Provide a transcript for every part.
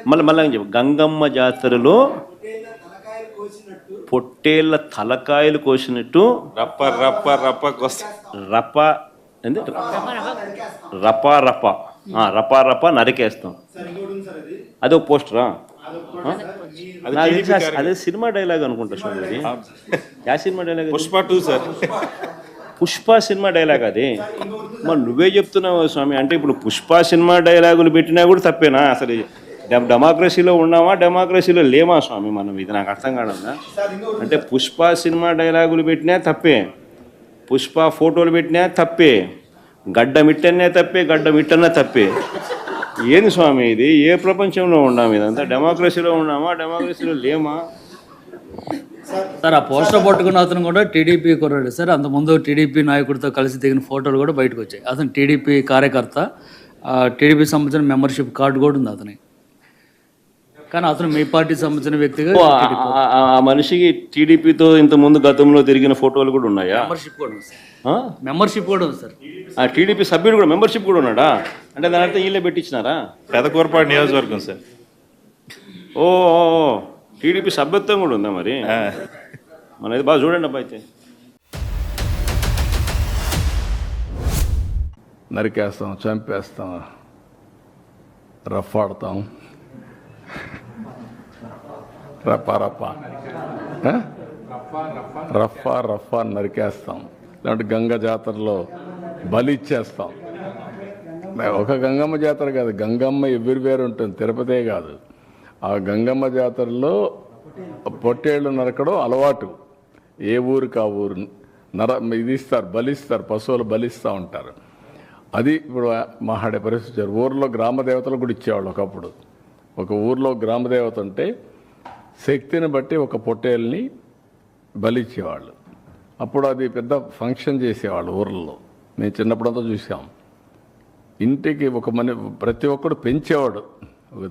మళ్ళీ చెప్పు. గంగమ్మ జాతరలో పొట్టేళ్ల తలకాయలు కోసినట్టు రప్ప రప్ప రప్ప రప ఏంది రపా రప రపా రప నరికేస్తాం. అది ఒక పోస్టరా? అదే సినిమా డైలాగ్ అనుకుంటా స్వామి. అది yeah cinema dialogue? Pushpa 2 sir. Pushpa cinema dialogue అది. మరి నువ్వే చెప్తున్నావు స్వామి. అంటే ఇప్పుడు పుష్ప సినిమా డైలాగులు పెట్టినా కూడా తప్పేనా? అసలు డెమోక్రసీలో ఉన్నామా డెమోక్రసీలో లేమా స్వామి మనం? ఇది నాకు అర్థం కాదన్నా. అంటే పుష్ప సినిమా డైలాగులు పెట్టినా తప్పే, పుష్ప ఫోటోలు పెట్టినా తప్పే, గడ్డ మిట్టనే తప్పే, గడ్డ మిట్టనే తప్పే. ఏంది స్వామి ఇది? ఏ ప్రపంచంలో ఉన్నాము? ఇదంతా డెమోక్రసీలో ఉన్నామా డెమోక్రసీలో లేమా? సార్ ఆ పోస్టర్ పట్టుకున్న అతను కూడా టీడీపీ కుర్రాడు సార్. అంతకుముందు టీడీపీ నాయకుడితో కలిసి దిగిన ఫోటోలు కూడా బయటకు వచ్చాయి. అతను టీడీపీ కార్యకర్త, టీడీపీ సంబంధించిన మెంబర్షిప్ కార్డు కూడా ఉంది అతని. కానీ అతను మీ పార్టీకి సంబంధించిన వ్యక్తిగా ఆ మనిషికి టీడీపీతో ఇంత ముందు గతంలో తిరిగిన ఫోటోలు కూడా ఉన్నాయా? మెంబర్షిప్ కూడా ఉంది సార్. మెంబర్షిప్ కూడా ఉంది సార్. ఆ టీడీపీ సభ్యుడు కూడా మెంబర్షిప్ కూడా ఉన్నాడా? అంటే దాని అర్థం వీళ్ళే పెట్టించినారా? పెదకూరపాడు నియోజకవర్గం సార్. ఓ టీడీపీ సభ్యత్వం కూడా ఉందా మరి? మనది బాగా చూడండి అబ్బా. అయితే నరికేస్తాం, చంపేస్తాం, రఫాడతాం, రప్పా రప్పా రఫా రఫా నరికేస్తాం. ఇలాంటి గంగ జాతరలో బలి ఇచ్చేస్తాం. ఒక గంగమ్మ జాతర కాదు, గంగమ్మ ఎవ్రీవేర్ ఉంటుంది, తిరుపతే కాదు. ఆ గంగమ్మ జాతరలో పొట్టేళ్ళు నరకడం అలవాటు. ఏ ఊరికి ఆ ఊరు ఇది ఇస్తారు, బలిస్తారు, పశువులు బలిస్తూ ఉంటారు. అది ఇప్పుడు మాట్లాడే పరిస్థితి. ఊర్లో గ్రామ దేవతలు కూడా ఇచ్చేవాళ్ళు ఒకప్పుడు. ఒక ఊర్లో గ్రామదేవత ఉంటే శక్తిని బట్టి ఒక పొట్టేల్ని బలిచ్చేవాళ్ళు. అప్పుడు అది పెద్ద ఫంక్షన్ చేసేవాళ్ళు ఊర్లలో. మేము చిన్నప్పుడంతా చూసాం. ఇంటికి ఒక ప్రతి ఒక్కడు పెంచేవాడు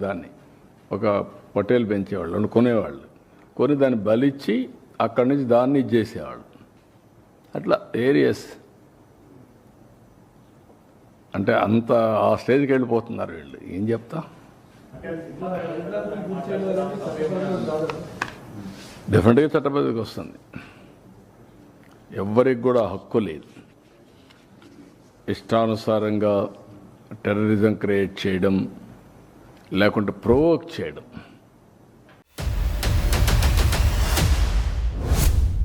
దాన్ని, ఒక పొట్టేలు పెంచేవాళ్ళు, కొనేవాళ్ళు. కొని దాన్ని బలిచ్చి అక్కడి నుంచి దాన్ని ఇచ్చేసేవాళ్ళు. అట్లా ఏరియస్ అంటే అంత ఆ స్టేజ్కి వెళ్ళిపోతున్నారు వీళ్ళు. ఏం చెప్తా? డెఫినెట్గా చట్టబద్ధకి వస్తుంది. ఎవ్వరికి కూడా హక్కు లేదు ఇష్టానుసారంగా టెర్రరిజం క్రియేట్ చేయడం, లేకుంటే ప్రొవోక్ చేయడం.